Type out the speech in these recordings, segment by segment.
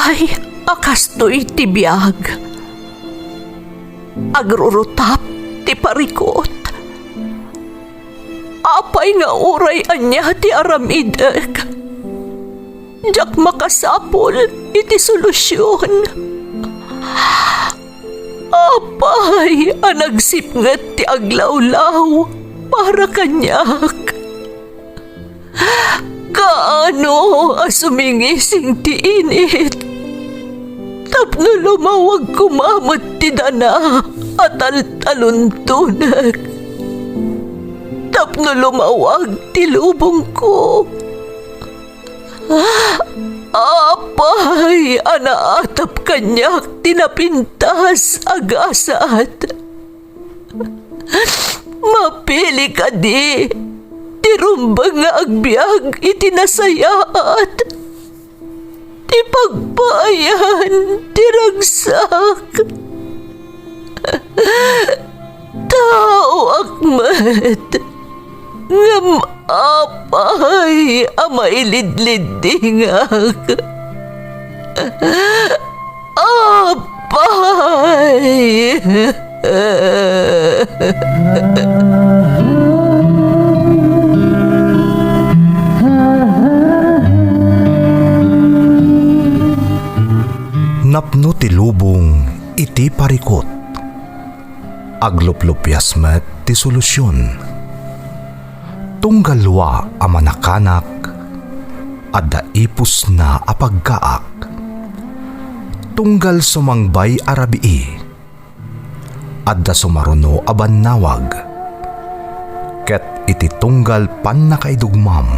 Apay, akastoy ti biyag. Agrurutap ti parikot. Apay nga uray anya ti aramidek. Jak makasapol iti solusyon. Apay, anagsipnget ti aglawlaw para kanyak. Kaano asumingising ti init? Tapno lumawag kumamot ti dana at taluntunak. Tapno lumawag ti lubong ko. Apay, anaatap kanyak tinapintas agasat. Mapili ka di, tirumbang nga agbyag itinasayaat. Ti pagbayan, tiragsak. Tao akmat, ngam apay, amailidlidingak. Apay. Napno ti lubong iti parikot. Agluplupyas met ti solusyon. Tunggalwa a manakanak, adda ipus na apagkaak. Tunggal sumangbay arabii, adda sumaruno a bannawag. Ket iti tunggal pan nakaidugmam,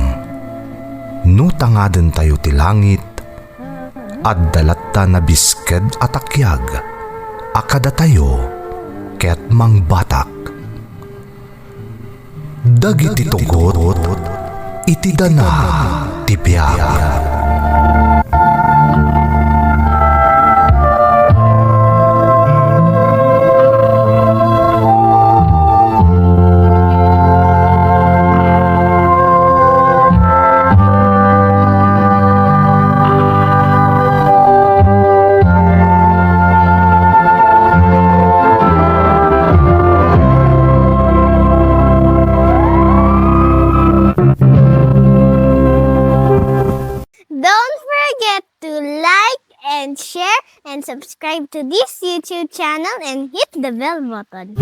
no tangaden tayo ti langit, adda latta na bisked atakyag, akada tayo ket mangbatak. Dagiti tugot, iti dana ti biyag. And subscribe to this YouTube channel and hit the bell button.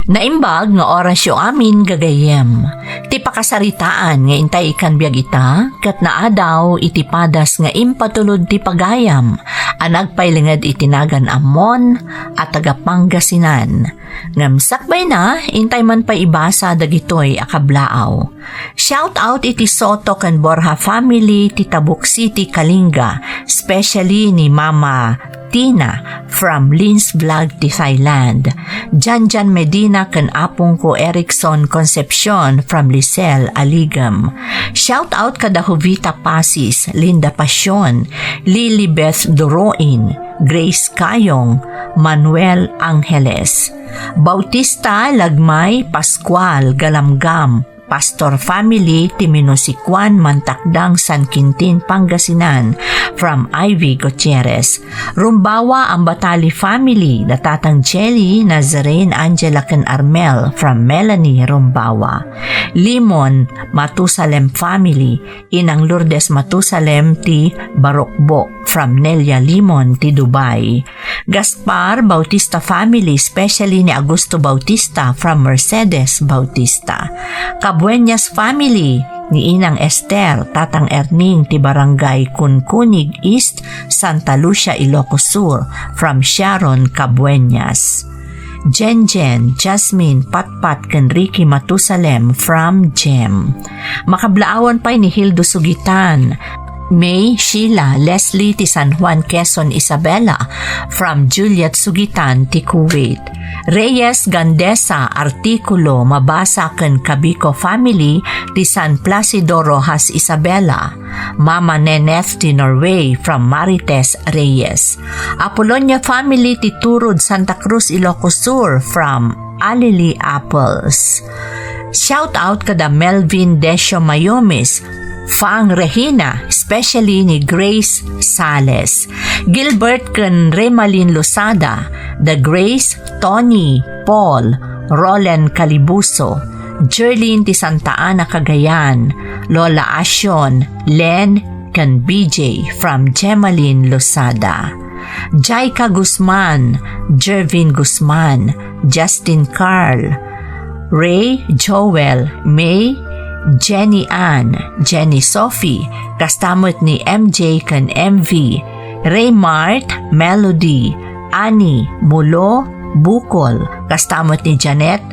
Naimbag nga oras yung amin gagayem. Ti pakasaritaan nga intay ikan biyag ita, kat naadaw iti padas nga impatulod ti pagayam, anagpailingad itinagan amon at tagapanggasinan. Ngamsakbay na, intay man pa ibasa dagitoy akablaaw. Shout out iti Soto kan Borja family ti Tabuk City, Kalinga, especially ni Mama Tina from Lin's Vlog ti Thailand. Janjan Medina kan apong ko Erickson Concepcion from Lisel, Aligam. Shout out kada Jovita Pasis, Linda Pasyon, Lilibeth Doroin, Grace Kayong, Manuel Angeles. Bautista Lagmay Pascual Galamgam, Pastor Family Timinosikuan Mantakdang San Quintin, Pangasinan from Ivy Gutierrez. Rumbawa Ambatali Family Natatang Jelly Nazarene Angela Can Armel from Melanie Rumbawa. Limon Matusalem Family Inang Lourdes Matusalem ti Barokbok from Nelia Limon ti Dubai. Gaspar Bautista Family especially ni Augusto Bautista from Mercedes Bautista. Cabueñas Family ni Inang Esther, Tatang Erning ti Barangay Kunkunig East, Santa Lucia, Ilocos Sur from Sharon Cabueñas. Jenjen, Jasmine, Patpat, ken Ricky Matusalem from Jem. Makablaawan pa ni Hildo Sugitan, May, Sheila, Leslie ti San Juan, Quezon, Isabela from Juliet Sugitan ti Kuwait. Reyes Gandesa, Artikulo, Mabasa ken Cabico Family ti San Placido Rojas, Isabela. Mama Neneth ti Norway from Marites Reyes. Apolonia Family ti Turod, Santa Cruz, Ilocos Sur from Alili Apples. Shout out kada Melvin Desio Mayomis, Fang Regina, especially ni Grace Sales, Gilbert kan Remalin Losada, The Grace, Tony, Paul, Roland Calibuso, Jerlyn ti Santa Ana Cagayan, Lola Asyon, Len kan BJ from Gemalin Losada, Jaika Guzman, Jervin Guzman, Justin Carl, Ray, Joel, May, Jenny Ann, Jenny Sophie, kastamot ni MJ kan MV, Ray Mart, Melody, Annie, Mulo, Bukol, kastamot ni Janet,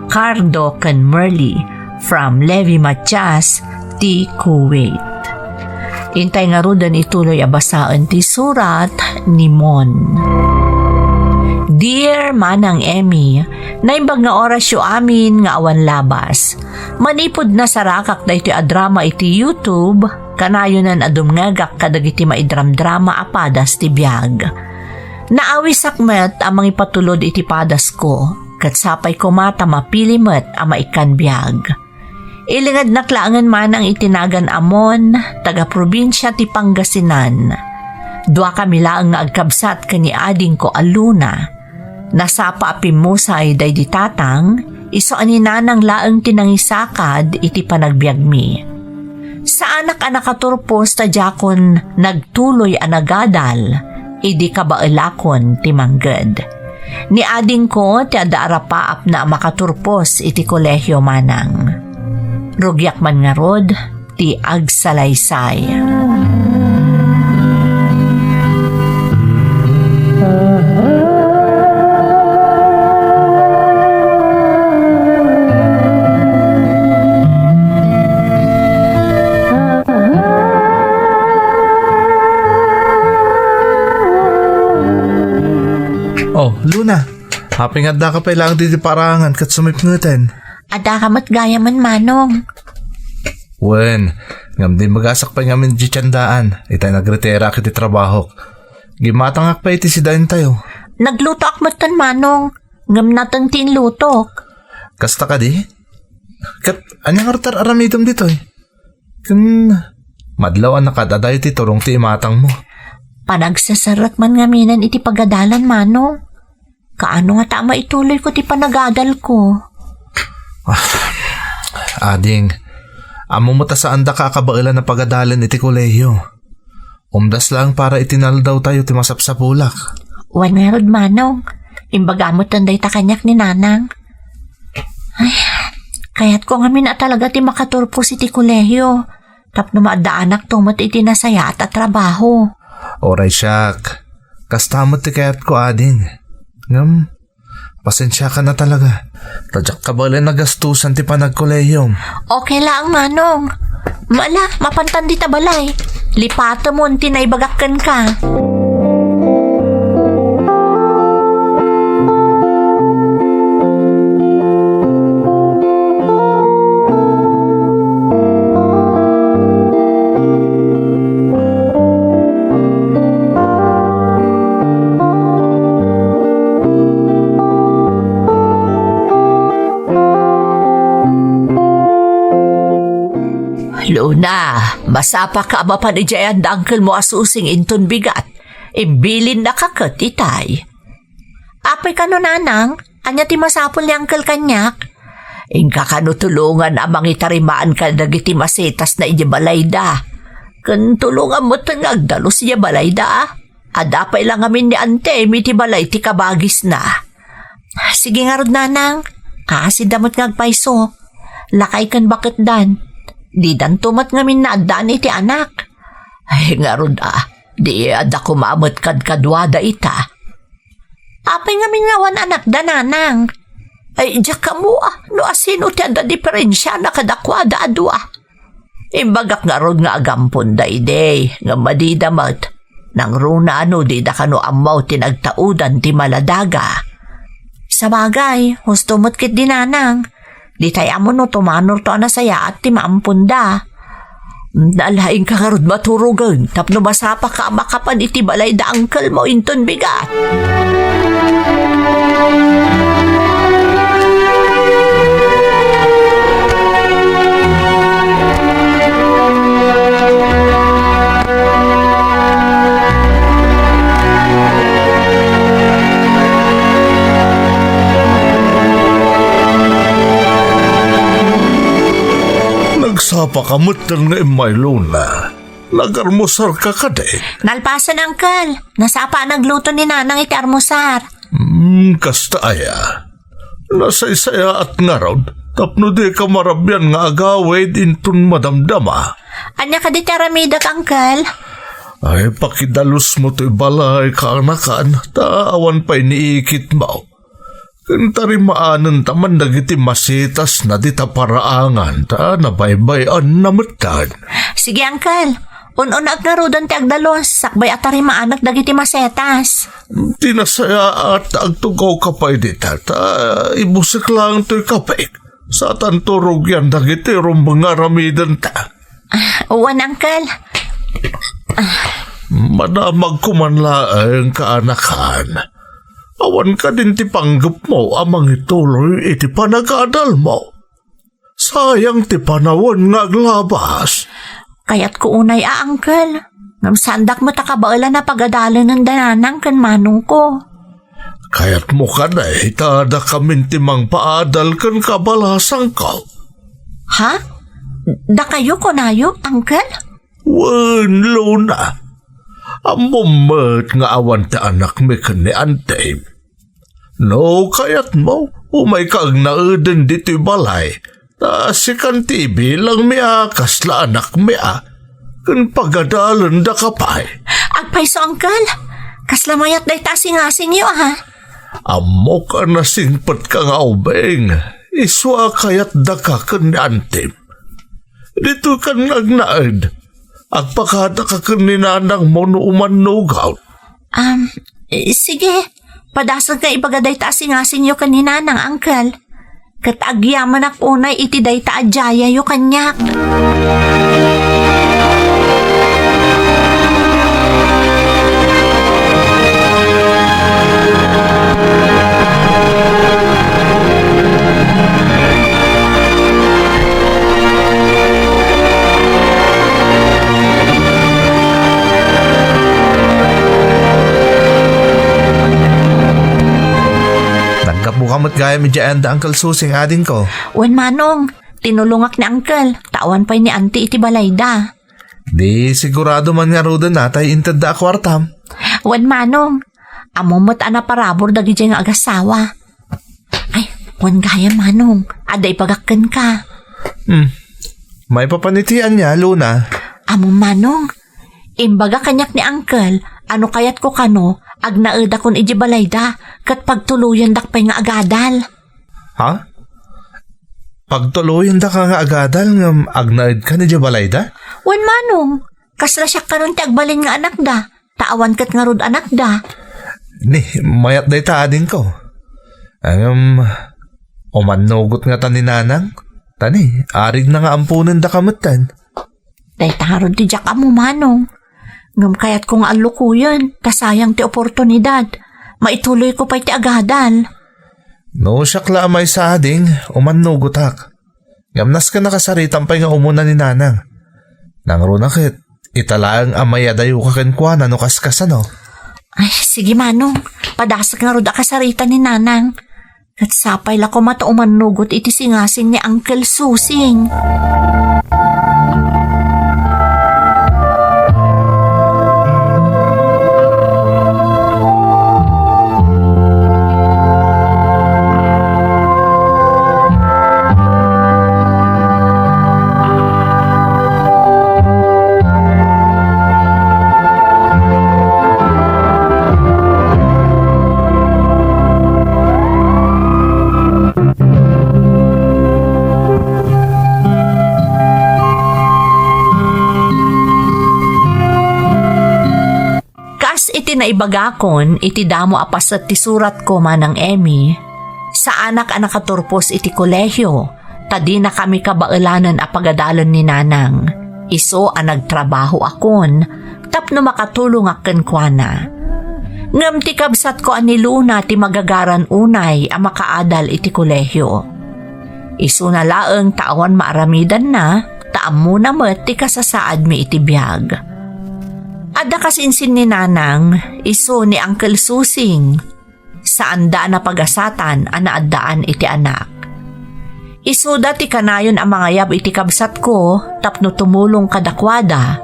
Cardo kan Merly, from Levi Matias, ti Kuwait. Intay nga rudan ituloy abasaan ti surat ni Mon. Dear Manang Emmy, naimbag nga oras yu amin nga awan labas. Manipod na sarakak da iti adrama iti YouTube, kanayonan adumngagak kadag iti maidram-drama apadas ti biyag. Naawi sakmet amang ipatulod iti padas ko, kat sapay ko mata mapilimet ama ikan biyag. Ilingad naklangan man ang itinagan amon, taga-probinsya ti Pangasinan. Dua kami laang nga agkabsat kani ading ko aluna. Nasapa apimusay day di tatang, iso aninanang laang tinangisakad iti panagbiag mi. Sa anak-anak katurpos ta jakon nagtuloy anagadal, idi kabailakon ti mangged. Ni ading ko ti adaarapaap na makaturpos iti kolehyo manang. Rugyak man nga rod, ti agsalaysay. Oh, Luna. Happy nga da ka pa ilang di parangan kat sumipngutin. Ada kamat gaya man manong. Wen, ngam din magasak pa ngamin di tiyandaan. Itay nagretera kiti trabaho. Gimatangak pa iti si dahin tayo. Nagluto akmatan manong. Ngam natang tinlutok. Kasta ka di? Kat, anyang artar aramidom dito eh. Kun, madlaw ang nakadaday ti turong ti imatang mo. Panagsasarat man ngaminan iti pagadalan manong. Kaano nga tama ituloy ko ti panagadal ko. Ading, amo mo ta saan da ka kabailan na pagadalan iti kolehyo. Umdas lang para itinaldaw tayo ti masapsapulak. Wan nga rod manong. Imbagamot tanday ta kanyak ni nanang. Ay, kaya't ko ngamin at talaga ti makaturpos iti kolehyo. Tapno maadaanak tumat iti nasaya at trabaho. Oray siyak. Kastamot ti kayat ko ading. Ngam, pasensya ka na talaga. Tadyak ka bala nagastusan ti panagkolehyo. Okay lang manong. Mala, mapantan di tabalay. Lipata mo tinaibagakan ka. Luna, masapa ka ba panijayan da uncle mo asusing inton bigat? Imbilin na kakat itay. Apay ka no nanang, anya ti masapol ni uncle kanyak? Ingka ka no tulungan amang itarimaan ka dagiti masetas na ijabalay da. Kan tulungan mo tangagdalos ijabalay da. Adapay lang amin ni ante, miti balay ti kabagis na. Sige nga rod nanang, kasi damot ngagpaiso. Lakay kan bakit dan. Di dan tumat ngamin na adaan iti anak. Ay nga rod di ada kumamot kad kadwada ita. Apay ngamin ngawan anak dananang. Ay diyak ka mo no asino ti ada diferensya na kadakwada adwa. Imbagak nga rod nga agampon da ide, nga madidamat. Nang runa ano di da kano amaw tinagtaudan ti maladaga. Sa bagay, husto mo't kit dinanang. Di tayo mo no tumanor to anasaya at ti maampun da. Dalaing ka karod maturugan, tapno masapa ka makapan iti balay da angkel mo inton bigat. nagsapa ka mutan nga imay Luna. Nagarmusar ka kadin. Nalpasan, Uncle. Nasapa nagluto ni Nanang iti armusar. Kasta aya. Nasaysaya at ngarod. Tapno di ka marabyan nga agawid intun madamdama. Anya ka di taramidak, Uncle? Ay, pakidalos mo to'y balay kaanakan. Taawan pa'y niikit mo. Kantari maanan taman nagiti masitas na di ta paraangan. Ta nabaybayan na matan. Sige, Uncle. Un-unag na rodon ti agdalos. Sakbay atari maanak dagiti masetas. Tinasaya at agtugaw ka pa'y di tata. Ibusik lang to'y kapik. Sa tanturog yan dagiti mga ramidan ta. Uwan, Uncle. Manamag kumanlaang kaanakan. Awan ka din ti panggap mo amang ituloy iti panagadal mo. Sayang ti panawon nga aglabas. Kaya't ko unay, Uncle. Ngam sandak mo takabaala na pagadalan ng dananang kan manong ko. Kaya't mo ka na itada kamin timang paadal kan kabalasang ka. Ha? Da kayo ko nayo, Uncle? Wan, Luna. Amumat nga awan ti anak mi kan ni Antay. No, kaya't mo, umay ka ang naudin dito'y balay. Ta si kan ti bilang mi kasla anak mi kan pagadalan da kapay. Agpay so, Uncle. Kaslamayat day tasing-asing yo, ha? Amo ka na singpat ka nga ubeng. Iswa kaya't da ka kan ni Antay. Dito kan agnaad. Agpakata ka kan ni Nanang mo no umanugaw. Sige. Padasag ka ibagaday tasing-asing yo kanina ng Uncle. Katagyaman ak unay iti day taadjaya yo kanyak. Bukamot gaya mi dyan da Uncle Susing adin ko. Wen manong, tinulungak ni Uncle. Tawan pa'y ni Auntie iti balayda. Di sigurado man nga rodan natay intad da akwartam. Wen manong, amumot ana parabor dagi dyan nga agasawa. Ay, wen gaya manong, aday pagakkan ka. May papanitian niya, Luna. Among manong, imbaga kanyak ni Uncle, ano kayat ko kano, agnaeda kon iji balayda, kat pagtuluyan dakpay nga agadal. Ha? Pagtuluyan da ka nga agadal ng agnaed ka ni Jabalayda? Wan manong, kasla siya karon ti agbalin nga anak da, taawan kat nga rod anak da. Ni, mayat day taadin ko. Umanugot nga tani Nanang. Tani, arig na nga ampunan da kamutan. Day tarod ti jak amo manong. Ngam kayat ko nga alukuyan, kasayang ti oportunidad. Maituloy ko pa'y ti agadal. No, syakla may sading, umanugot hak. Ngamnas ka nakasaritan pa'y nga umuna ni Nanang. Nang runakit, italaang amaya dayo ka kenkwana no kaskasano. Ay, sige manong, padasak nga rod akasaritan ni Nanang. Kat sapay la ko mata umanugot iti singasing ni Uncle Susing. Iti naibagakon, iti damo apasat ti surat ko manang Emmy. Sa anak katurpos iti kolehyo, tadi na kami kabaelanan a pagadalan ni Nanang. Iso ang nagtrabaho akon, tapno makatulong aken kuana. Ngam ti kabsat ko ani Luna ti magagaran unay a makaadal iti kolehyo. Iso na laeng taawan maaramidan na, taam mo na met ti kasasaad mi iti biyag. Ada kasinsin ni Nanang, iso ni Uncle Susing, saan da na pagasatan ang naadaan iti anak. Isuda ti kanayon ang mga yab iti kabsat ko tapno tumulong kadakwada,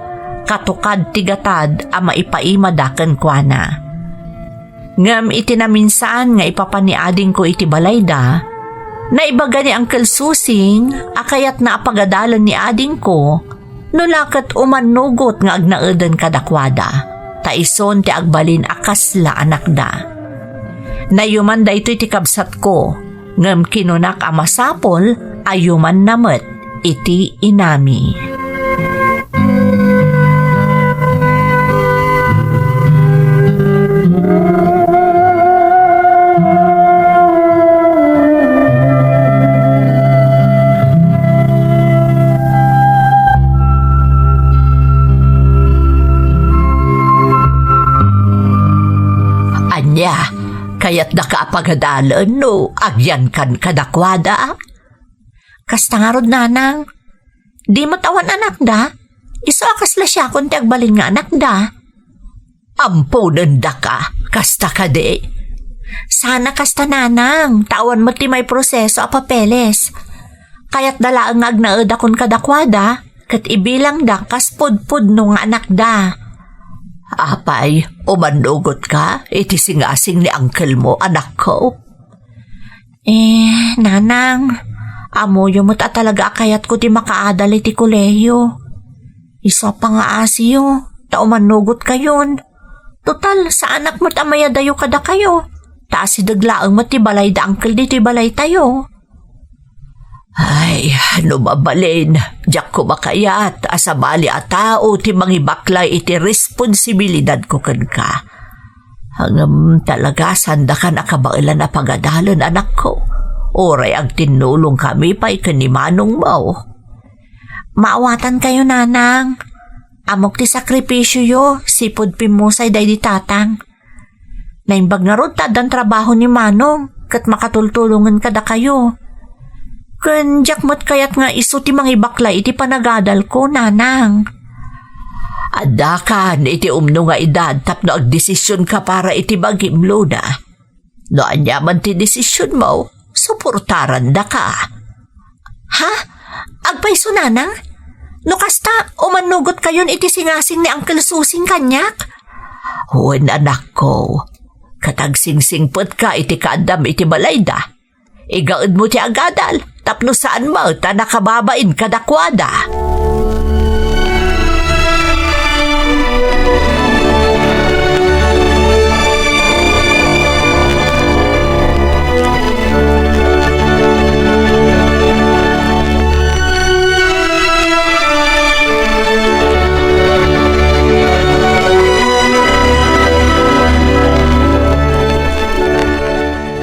katukad tigatad ang maipaimadaken kwa na. Ngam iti naminsan nga ipapaniading ko iti balayda, naibaga ni Uncle Susing akayat na apagadalan ni ading ko nulakat umanugot nga agnaedan kadakwada, taison ti agbalin akasla anak da. Nayuman da ito iti kabsat ko, ngam kinunak amasapol ayuman namet iti inami. Anya, kaya't nakaapagadalan no, agyan kan kadakwada. Kasta nga rod nanang, di matawan anak da, iso akasla siya kung ti agbalin nga anak da. Ampunan da ka, kasta ka de. Sana kasta nanang, tawan mo ti may proseso a papeles. Kaya't dala ang agnaed akon kadakwada, kat ibilang da kas pudpud no nga anak da. Apay, umanugot ka, iti singasing ni uncle mo, anak ko. Nanang, amoyo mo't talaga akayat ko ti makaadal iti kolehiyo. Isa pa nga asiyo, ta umanugot kayon. Total, sa anak mo't amayadayo kada kayo. Ta si daglaang mo't ti balay da uncle di ti balay tayo. Ay, ano mabalin, diyak ko makayat, asabali a tao, ti mangibaklay iti responsibilidad ko kan ka. Hangam talaga sanda ka nakabailan na pagadalan anak ko. Oray ang tinulong kami pa'y kanimanong mo. Maawatan kayo nanang. Amok ti sakripisyo yo, sipod pimusay day di tatang. Naimbag nga ron tadang trabaho ni Manong, kat makatultulungan kada kayo. Kun jak mo't kayat nga iso ti mangibaklay iti panagadal ko, nanang. Adda kan iti umno nga edad tapno agdesisyon ka para iti bagim loda. No anyaman ti desisyon mo, suportaran da ka. Ha? Agpaiso nanang? No kasta umanugot kayon iti singasing ni Uncle Susing kanyak? Huwag anak ko, katagsingsingpot ka iti kaadam iti balayda. Igaud mo ti agadal, tapno saan mo ta nakababain kadakwada.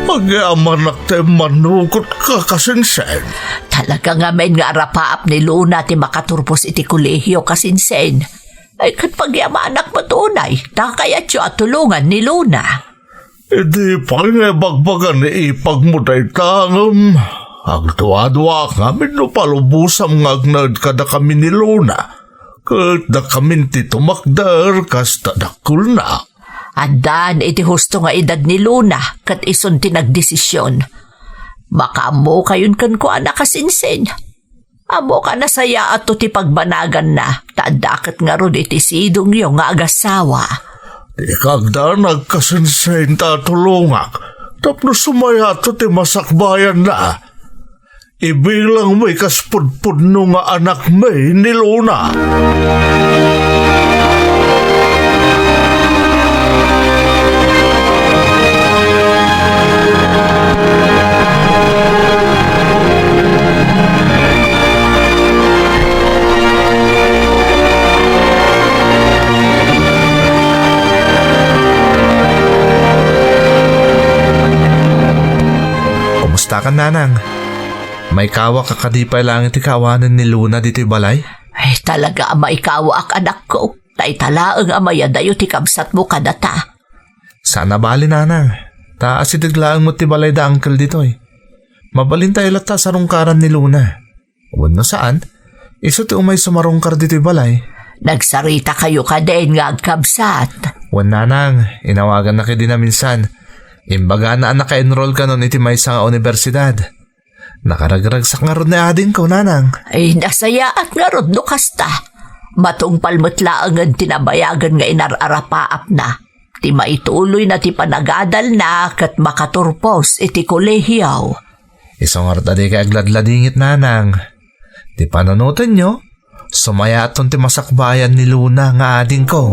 Pag-amanak tayo manugot ka kasinsen. Talaga nga men nga arapaap ni Luna ti makaturpos iti kolehiyo kasinsen. Ay kat pag-amanak mo tunay, takayat yo at tulungan ni Luna. Hindi pa nga bagbagan ni ipag mo tayo tangam. Ang tuwa-duwa kami no palubusam nga agnad kada kami ni Luna. Kat da kami ti tumakdar kas tadakul na. Adan iti husto nga edad ni Luna kat ison tinagdesisyon. Baka mo kayon kan ko anak kasinsin. Amo ka na saya ato ti pagbanagan na, taadakat nga ron iti sidong yung nga agasawa. Di kagda nagkasinsin tatulungak, tapno sumaya to ti masakbayan na. Ibilang may kaspudpud no nga anak may ni Luna. Kumusta ka, nanang? May kawa ka kadipay lang iti kawanan ni Luna dito'y balay? Ay talaga ama ikawa ak anak ko. Tay talaang amaya dayo ti kabsat mo kadata. Sana bali, nanang. Taas itiglaang mo ti balay da uncle dito'y. Mabalin tayo lata sa rungkaran ni Luna. Uwan na saan? Iso ti umay sumarungkar dito'y balay. Nagsarita kayo ka din nga agkabsat. Uwan, nanang. Inawagan na kayo din na minsan. Imbaga na naka-enroll ka nun iti may sa universidad. Nakaragrag sa ngaron ni ading ko, nanang. Ay nasaya at nga rod no kasta. Matungpal matlaangan tinabayagan nga inararapaap na. Ti maituloy na ti panagadal na kat makaturpos iti kolehiyaw. Isang arta di ka agladladingit, nanang. Di pananutan nyo, sumaya aton ti masakbayan ni Luna nga ading ko.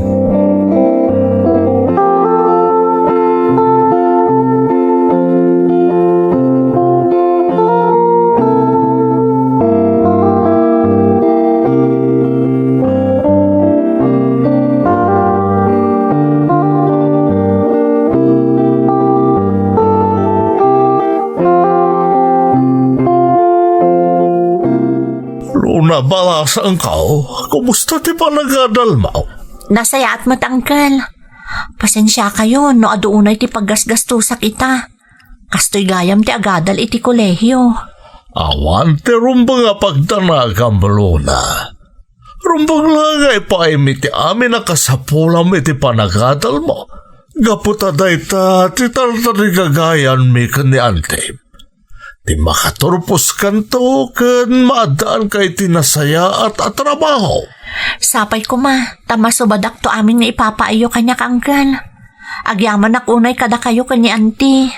Luna, balasan kao. Kumusta ti panagadal mo? Nasaya at matangkal. Pasensya kayo no aduunay ti paggasgastusak ita. Kastoy gayam ti agadal iti kolehiyo. Awan ti rumba nga pagtanagam, Luna. Rumbang langay pa iti amin na kasapulam iti panagadal mo. Gaputa day ta ti tartarigagayan mi ni Antay. Di makaturpos kanto kan maadaan kay tinasaya at trabaho. Sapay ko ma, tamasubadak to amin nga ipapaayo kanya kangkal. Agyaman akunay kada kayo kanya anti.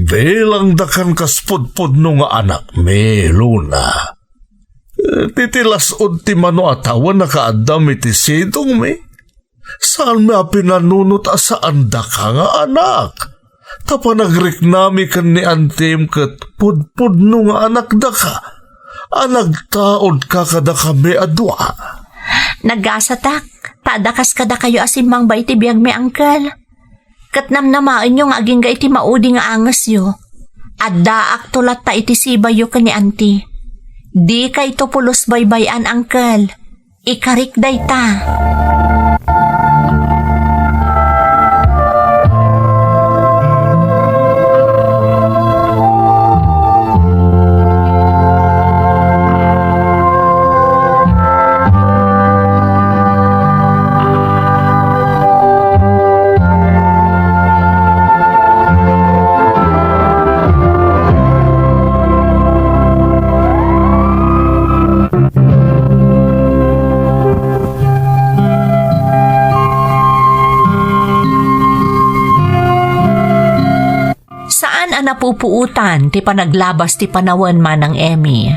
Bilang dakan kaspudpud no nga anak mi, Luna. Titilas ti mano atawan na kaadam iti sidong mi. Saan mi pinanunot asaan da ka nga anak? Tapanagrik nami kan ni Antim kat pudpud no nga anak da ka. Anagtaod ka kada kami adwa. Nagasatak, tadakas kada kayo asimang ba iti biyag mi angkal. Katnamnamaan nyo nga aging ga iti maudi nga angas yo. Addaak tulat ta iti sibayo ka ni anti. Di kay to pulos baybayan angkal. Ikarik day ta. Napupuutan ti panaglabas ti panawan man ng Emmy.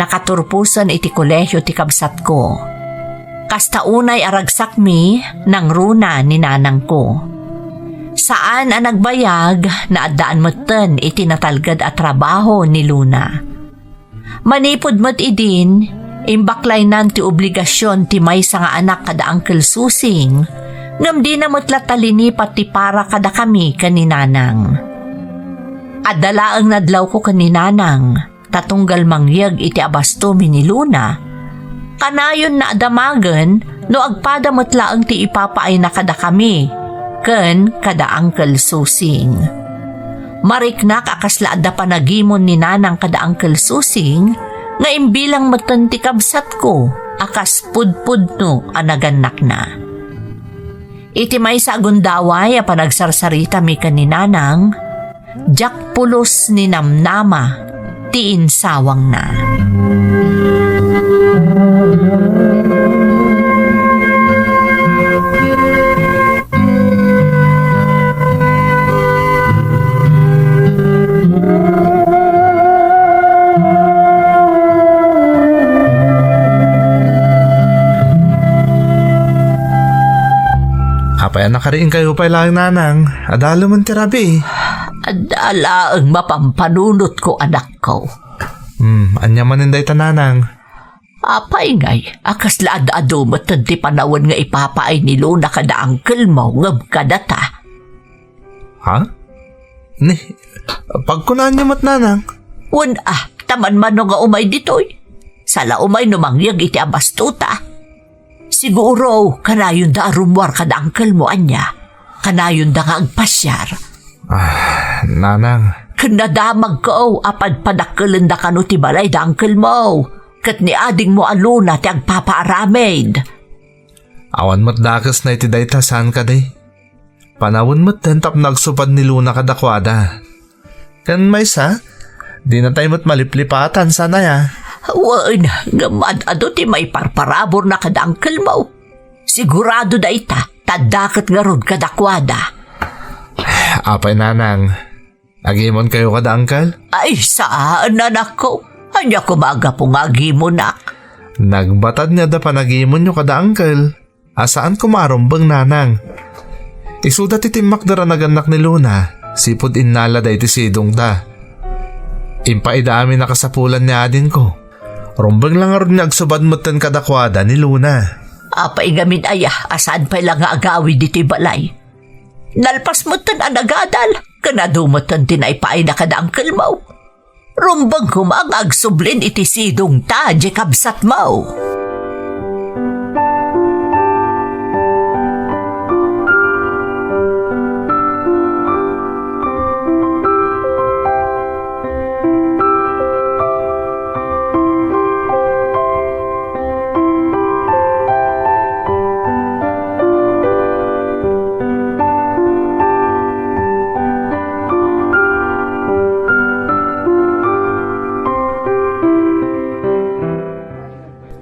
Nakaturpusan iti kolehyo ti kabsat ko. Kastaunay aragsak mi ng runa ni nanang ko. Saan ang nagbayag na addaan moten iti natalgad at trabaho ni Luna. Manipod mo't idin, imbaklay nan ti obligasyon ti maysa nga anak kada Uncle Susing, ngam di na mo't latalini pati para kada kami kaninanang. Adalaang nadlaw ko kaninanang, tatunggal mangyag iti abasto mi ni Luna. Kanayon na adamagan, no agpadamot laang ti ipapaay na kada kami, ken kada Uncle Susing. Mariknak akasla adda panagimon ni nanang kada Uncle Susing, nga imbilang matan ti kabsat ko, akas pudpud no anaganak na. Iti may sa agundaway a panagsarsarita mi kaninanang, jak pulos ni namnama, tiin sawang na. Apay nakariin kayo pa lang, nanang. Adalo man tirabi. Adala ang mapampanunot ko, anak ko. Anya maninday tananang. Apay ngay, akas laad-ado matad ti panawan nga ipapaay ni Luna kada Uncle mo ngab kada ta. Ha? Ni, pagkunaan niyo mat, nanang. Taman man no nga umay ditoy. Sala umay numangyag iti abastuta. Siguro, kanayon da arumwar kada Uncle mo, anya. Kanayon da nga agpasyar. Nanang. Kanadamag ko, apad padakalan da kano ti balay da Uncle mo. Kat ni ading mo aluna ti agpapaaramid. Awan mo't dakas na iti dayta saan ka day. Panawon mo't tentap nagsupad ni Luna kadakwada. Kan may sa, Di na tayo mo't maliplipatan sana ya. Wan, gamad ado ti may parparabor na kada angkel mo. Sigurado da ita, tadakat nga ron kadakwada. Apay nanang, agimon kayo kada angkal? Ay, saan anak ko? Hanya kumaga pungagi mo nak. Nagbatad nga da panagimon nyo kada angkal. Asaan kumarombang nanang? Isuda ti timak dara naganak ni Luna, sipod innala da iti sidong da. Impaida amin nakasapulan ni adin ko. Rombang lang aron nagsubad mo tan kadakwada ni Luna. Apay gamin ayah, asaan pa lang nga agawi dito'y balay. Nalpas mo tan anagadal, kanado mo tan tinaypaay na kada angkel mo. Rumbang kumangag sublin iti sidong ta, di kabsat mo.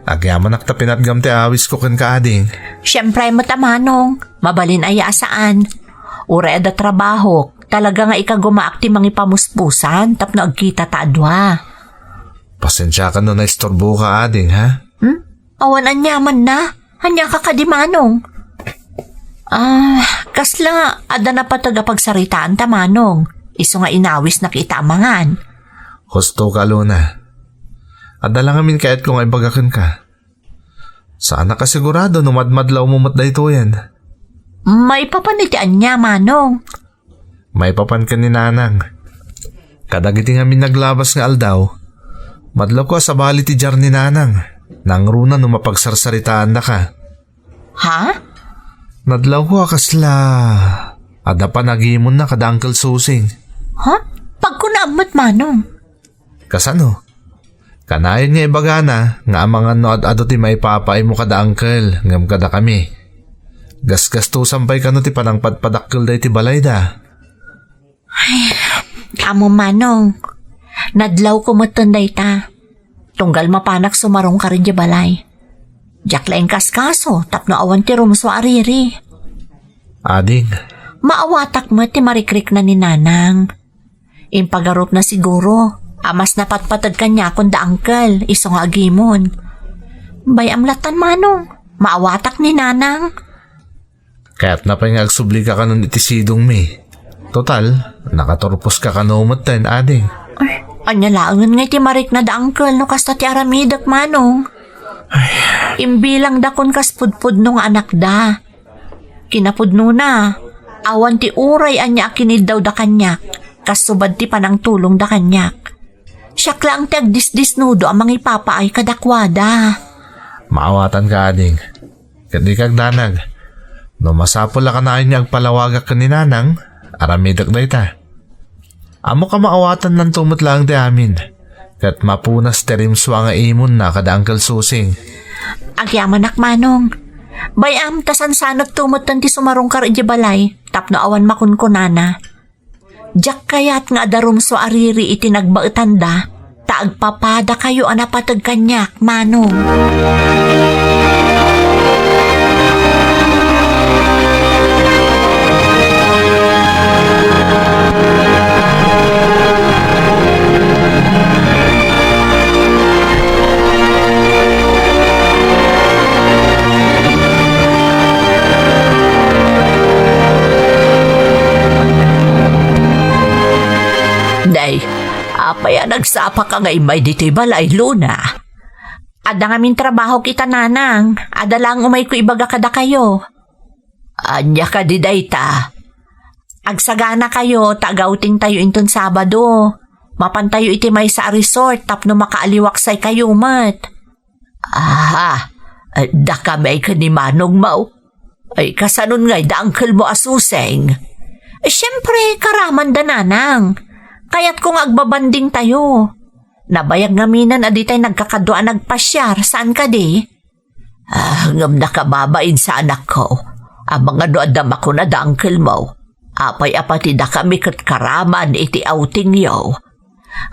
Agyaman nakta pinatgam ti awis ko kan kaading. Siyempre matamanong, mabalin aya saan. Ure da trabaho, talaga nga ikagumaak ti mangi pamuspusan, tapno agkita taadwa. Pasensya ka no na istorbo ka ading ha? Awan anyaman na, hanya ka kadimanong. Kasla, ada na pa tagapagsaritaan tamanong. Iso nga inawis na kita amangan. Husto ka Luna. Adala ngamin kahit kung ay bagakan ka. Sana ka sigurado numadmadlaw mo mat dayto yan. May papanitian niya, manong. May papan ka ni nanang. Kadagiti ngamin naglabas nga aldaw. Madlaw ko sa bali ti jar ni nanang. Nang runa no mapagsarsaritaan na ka. Ha? Nadlaw ko akasla. Ada pa nagimon na kada Uncle Susing. Ha? Pagkunamot, manong. Kasano? Kanayon nga ibagana nga amangan no at-ado ti may papay mo kada uncle ngam kada kami. Gasgasto sampay ka no ti panangpadpadakkel day ti balay da. Ay, amo manong. Nadlaw ko matunday ta. Tunggal mapanak sumarong ka rin di balay. Diyak laing kaskaso tapno awan ti rumso ariri. Ading. Maawatak mo ti marikrik na ni nanang. Impagarop na siguro. Amas napatpatag kanya kung da angkel, isong agimon. Bay amlatan manong, maawatak ni nanang. Kaya't napay nga agsubli ka nun itisidong mi. Total, nakaturpos ka kanomot ten ading. Ay, anya laangan nga ti marik na da angkel no kasta ti aramidak manong. Imbilang da kon kaspudpud nung anak da. Kinapudno na, awan ti uray anya akinid daw da kanyak, kasubad ti panang tulong da kanyak. Siyak lang tagdisdisnudo ang mga ipapaay kadakwada. Maawatan ka ading. Kadi kag danag. No masapol la ka na niya agpalawagak ka ni nanang, aramidak na ita. Amo ka maawatan ng tumot lang di amin. Kat mapunas terimswa nga imon na kada Uncle Susing. Agyaman manong. Bayam tasan sanag tumot ti sumarong kar iti balay, tapno awan makunkunana. Diyak kayat nga darum so ariri iti nagbaetanda, taagpapada kayo anapatag kanyak, manong. Day, apaya nagsapa ka nga imay dito'y balay, Luna. Ada ngamin trabaho kita nanang, ada lang umay ko ibaga kada kayo. Anya ka di dayta. Agsagana kayo, tagauting tayo inton Sabado. Mapantayo iti may sa resort, tapno makaaliwaksay kayo mat. Da kami ka ni Manong Mau. Ay kasanon nga'y da uncle mo asuseng. Siyempre, karaman da nanang. Kaya't kung agbabanding tayo. Nabayag ngaminan adi tayo nagkakaduan nagpasyar. Saan ka di? Ngam nakababain sa anak ko. Ang mga doadam ako na da uncle mo. Apay apati da kami kat karaman iti outing yo.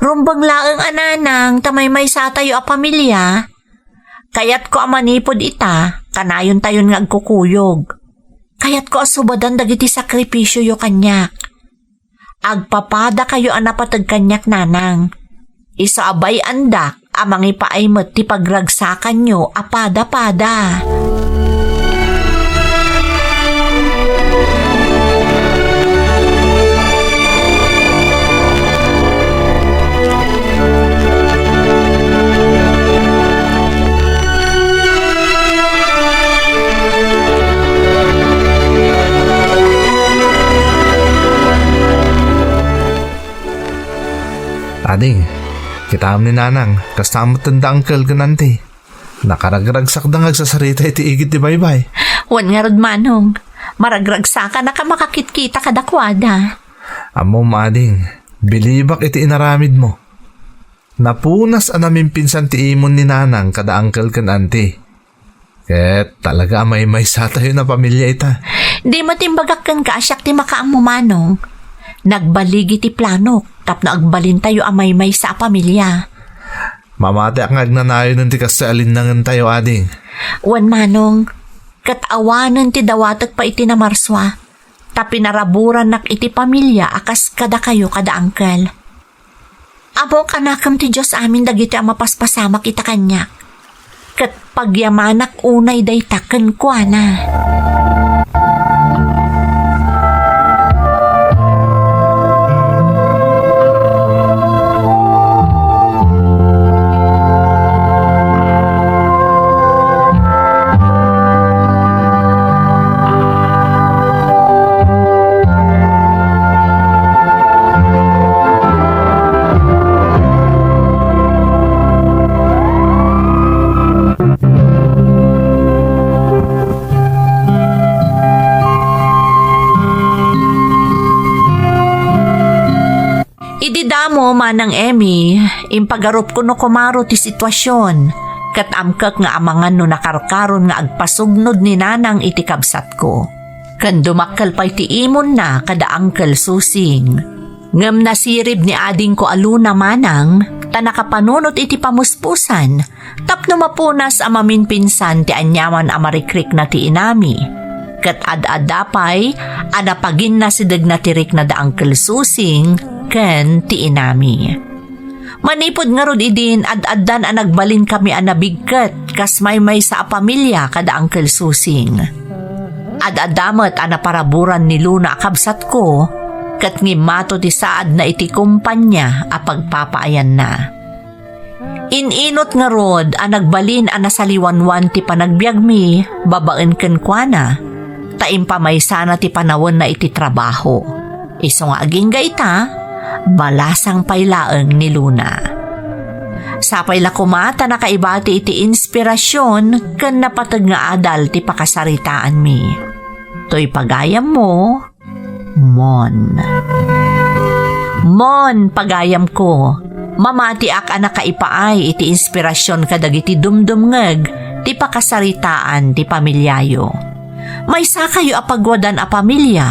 Rumbang laang ananang tamay may sa tayo a pamilya. Kayat ko amanipod ita, kanayon tayon nga agkukuyog. Kayat ko asubadan dagiti sakripisyo yo kanyak. Agpapada kayo anapatag kanyak nanang. Isa abay andak, amang ipaaymat ti pagragsakan nyo apada-pada. Ading, kita ni nanang, kasama tanda angkel gananti. Nakaragragsak da ngagsasarita iti igit di baybay. Wan nga rod manong, maragragsa ka na ka makakit-kita kadakwada. Amo mading, bilibak iti inaramid mo. Napunas anamin pinsan ti imon ni nanang kada angkel kan anti. Ket talaga may sa tayo na pamilya ita. Di matimbagak kan kaasyak ti makaang mo manong. Nagbaligi ti plano, tapno agbalin tayo amay-may sa pamilya. Mamati ang agnanayo ng ti kasalinangan tayo ading. Wan manong, katawanan ti dawatag pa iti na marswa. Tapinaraburan nak iti pamilya akas kada kayo kada angkel. Amo kanakam ti Diyos amin dagiti ang mapaspasama kita kanya. Kat pagyamanak unay day taken kwa na. Ididamo manang Emmy, impagarup ko no kumaro ti sitwasyon, kat amkak nga amangan no nakarkaron nga agpasugnod ni nanang iti kabsat ko. Kan dumakkel pa iti imon na kada angkel susing. Ngem nasirib ni ading ko aluna manang, ta nakapanunot iti pamuspusan, tapno mapunas amamin pinsan ti anyaman amarikrik na ti inami. Kat ad-adapay, anapagin na si na tirik na da angkel susing, ken ti inami. Manipod nga rod idin ad-addan ang nagbalin kami anabigkat kas may sa pamilya kada angkel susing. Ad-adamat ang naparaburan ni Luna kabsat ko kat ngimato ti saad na iti kumpanya a pagpapaayan na. Ininot nga rod ang nagbalin ang nasaliwanwan ti panagbiag mi babaen ken kuana taimpamaysa na ti panawon na iti trabaho. Iso nga aging gaita balasang paylaeng ni Luna. Sapay la kumata na kaibati iti inspirasyon ken napatag nga adal ti pakasaritaan mi. To'y pagayam mo, Mon. Mon, pagayam ko. Mamati ak anak kaipaay iti inspirasyon kadagiti dumdumngeg ti pakasaritaan ti pamilyayo. May sa kayo apagwadan a pamilya,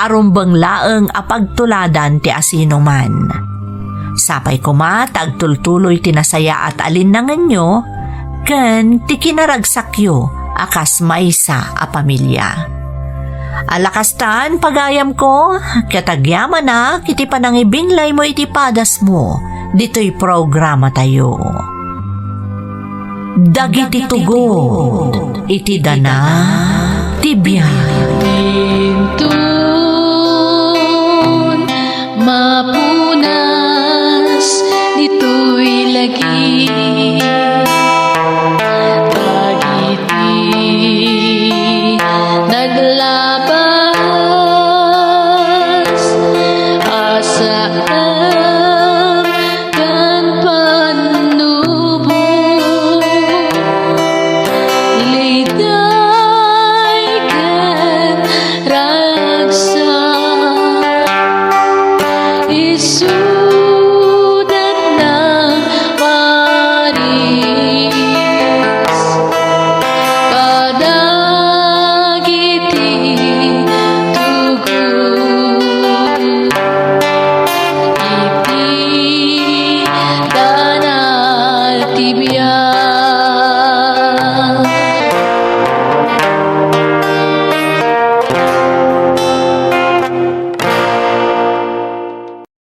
arumbang laeng apagtuladan ti asino man. Sapay kumat agtultuloy tinasaya at alinangan nyo, ken ti kinaragsakyo akas maysa a pamilya. Alakastan pagayam ko, katagyaman na kiti panangibinglay mo iti padas mo, dito'y programa tayo. Dagiti tugod, iti dana, tibiyay. Tun mapunas dito'y lagi dagiti naglabas asaan